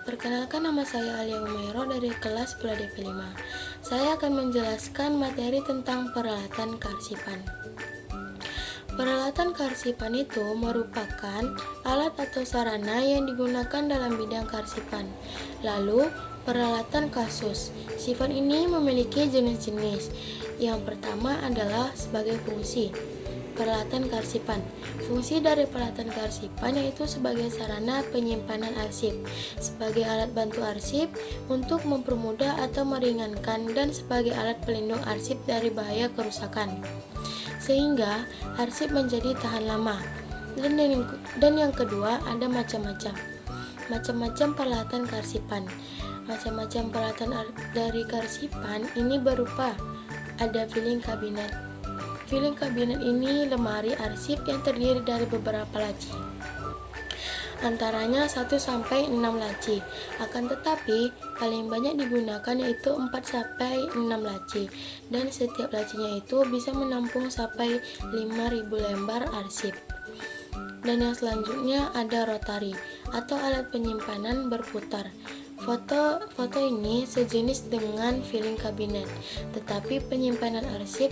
Perkenalkan, nama saya Alia Umairo dari kelas 10 DP5. Saya akan menjelaskan materi tentang peralatan kearsipan. Peralatan kearsipan itu merupakan alat atau sarana yang digunakan dalam bidang kearsipan. Lalu, peralatan kasus. Sifat ini memiliki jenis-jenis. Yang pertama adalah sebagai fungsi. Peralatan kearsipan. Fungsi dari peralatan kearsipan yaitu sebagai sarana penyimpanan arsip, sebagai alat bantu arsip untuk mempermudah atau meringankan, dan sebagai alat pelindung arsip dari bahaya kerusakan, sehingga arsip menjadi tahan lama. Dan yang kedua, ada macam-macam peralatan kearsipan. Macam-macam peralatan dari kearsipan ini berupa ada filing kabinet. Filing kabinet ini lemari arsip yang terdiri dari beberapa laci, antaranya 1-6 laci. Akan tetapi, paling banyak digunakan yaitu 4-6 laci, dan setiap lacinya itu bisa menampung sampai 5.000 lembar arsip. Dan yang selanjutnya ada rotari atau alat penyimpanan berputar. Foto ini sejenis dengan filing kabinet, tetapi penyimpanan arsip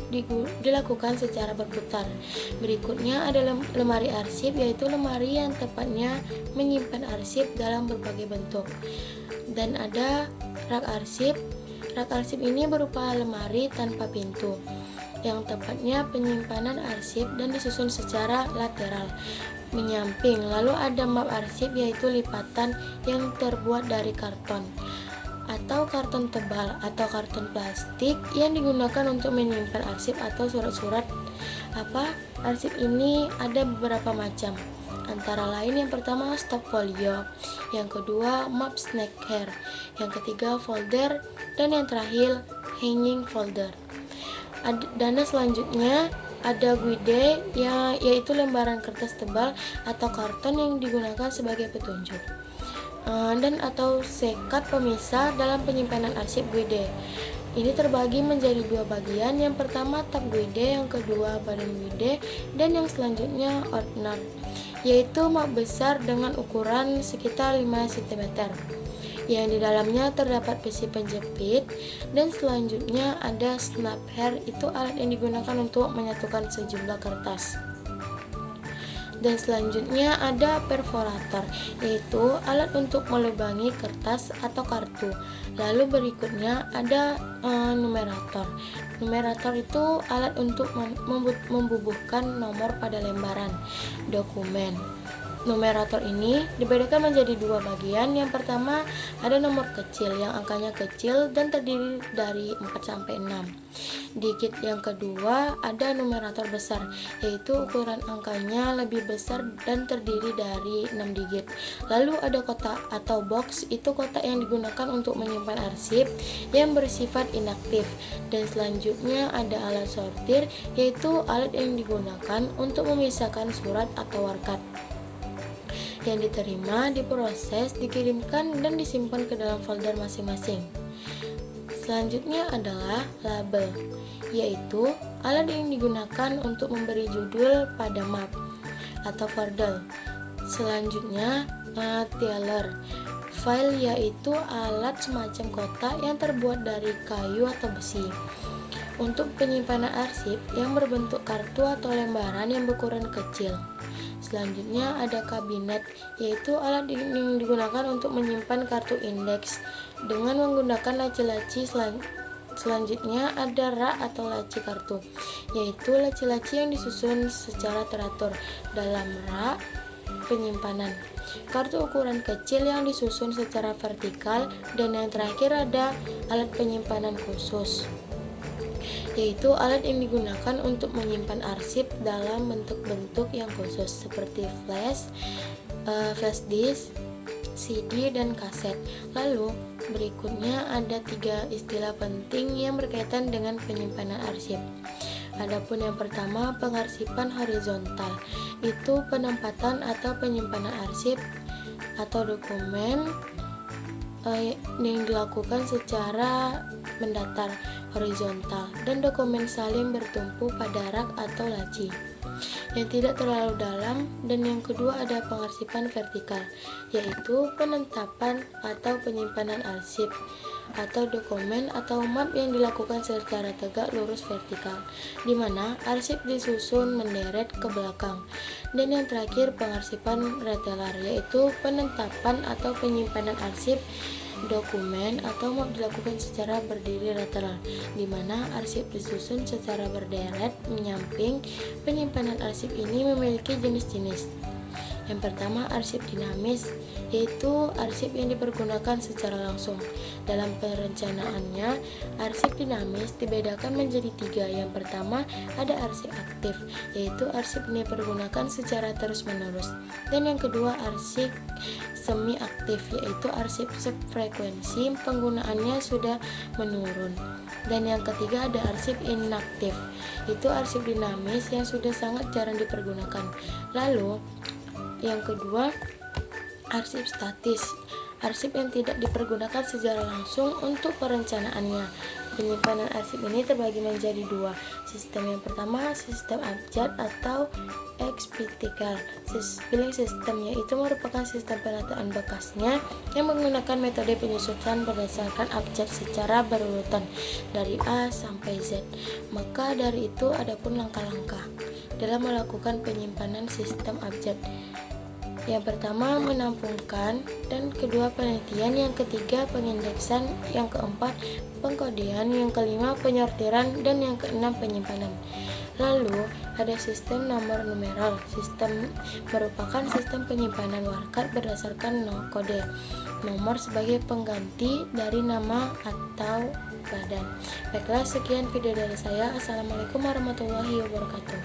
dilakukan secara berputar. Berikutnya ada lemari arsip, yaitu lemari yang tepatnya menyimpan arsip dalam berbagai bentuk. Dan ada rak arsip. Rak arsip ini berupa lemari tanpa pintu, yang tepatnya penyimpanan arsip dan disusun secara lateral menyamping. Lalu ada map arsip, yaitu lipatan yang terbuat dari karton atau karton tebal atau karton plastik yang digunakan untuk menyimpan arsip atau surat-surat. Arsip ini ada beberapa macam, antara lain yang pertama stop folio, yang kedua map snacker, yang ketiga folder, dan yang terakhir hanging folder. Dan selanjutnya ada guide, yaitu lembaran kertas tebal atau karton yang digunakan sebagai petunjuk, dan atau sekat pemisah dalam penyimpanan arsip guide. Ini terbagi menjadi dua bagian, yang pertama tab guide, yang kedua badan guide, dan yang selanjutnya ordner, yaitu map besar dengan ukuran sekitar 5 cm. Yang di dalamnya terdapat besi penjepit. Dan selanjutnya ada snapper, itu alat yang digunakan untuk menyatukan sejumlah kertas. Dan selanjutnya ada perforator, yaitu alat untuk melubangi kertas atau kartu. Lalu berikutnya ada numerator. Numerator itu alat untuk membubuhkan nomor pada lembaran dokumen. Numerator ini dibedakan menjadi dua bagian. Yang pertama ada nomor kecil yang angkanya kecil dan terdiri dari 4-6 digit. Yang kedua ada numerator besar, yaitu ukuran angkanya lebih besar dan terdiri dari 6 digit. Lalu ada kotak atau box, itu kotak yang digunakan untuk menyimpan arsip yang bersifat inaktif. Dan selanjutnya ada alat sortir, yaitu alat yang digunakan untuk memisahkan surat atau warkat yang diterima, diproses, dikirimkan, dan disimpan ke dalam folder masing-masing. Selanjutnya adalah label, yaitu alat yang digunakan untuk memberi judul pada map atau folder. Selanjutnya teller, file, yaitu alat semacam kotak yang terbuat dari kayu atau besi untuk penyimpanan arsip yang berbentuk kartu atau lembaran yang berukuran kecil. Selanjutnya ada kabinet, yaitu alat yang digunakan untuk menyimpan kartu indeks dengan menggunakan laci-laci. Selanjutnya ada rak atau laci kartu, yaitu laci-laci yang disusun secara teratur dalam rak penyimpanan kartu ukuran kecil yang disusun secara vertikal. Dan yang terakhir ada alat penyimpanan khusus, yaitu alat yang digunakan untuk menyimpan arsip dalam bentuk-bentuk yang khusus seperti flash disk, CD, dan kaset. Lalu berikutnya ada 3 istilah penting yang berkaitan dengan penyimpanan arsip. Adapun yang pertama, pengarsipan horizontal, itu penempatan atau penyimpanan arsip atau dokumen yang dilakukan secara mendatar horizontal, dan dokumen saling bertumpu pada rak atau laci. yang tidak terlalu dalam, dan yang kedua ada pengarsipan vertikal, yaitu penetapan atau penyimpanan arsip atau dokumen atau map yang dilakukan secara tegak lurus vertikal, di mana arsip disusun menderet ke belakang. Dan yang terakhir pengarsipan retelar, yaitu penetapan atau penyimpanan arsip dokumen atau map dilakukan secara berdiri lateral, di mana arsip disusun secara berderet menyamping. Penyimpanan arsip ini memiliki jenis-jenis. Yang pertama, arsip dinamis, yaitu arsip yang dipergunakan secara langsung. Dalam perencanaannya, arsip dinamis dibedakan menjadi 3. Yang pertama, ada arsip aktif, yaitu arsip yang dipergunakan secara terus-menerus. Dan yang kedua, arsip semi aktif, yaitu arsip frekuensi penggunaannya sudah menurun. Dan yang ketiga ada arsip inaktif, itu arsip dinamis yang sudah sangat jarang dipergunakan. Lalu yang kedua, arsip statis, arsip yang tidak dipergunakan secara langsung untuk perencanaannya. Penyimpanan arsip ini terbagi menjadi 2. Sistem yang pertama, sistem abjad atau ekspitical billing system, yaitu merupakan sistem penataan bekasnya yang menggunakan metode penyusutan berdasarkan abjad secara berurutan dari A sampai Z. Maka dari itu adapun langkah-langkah dalam melakukan penyimpanan sistem abjad. Yang pertama menampungkan, dan kedua penelitian, yang ketiga pengindeksan, yang keempat pengkodean, yang kelima penyortiran, dan yang keenam penyimpanan. Lalu ada sistem nomor numeral. Sistem merupakan sistem penyimpanan warkat berdasarkan kode nomor sebagai pengganti dari nama atau badan. Baiklah, sekian video dari saya. Assalamualaikum warahmatullahi wabarakatuh.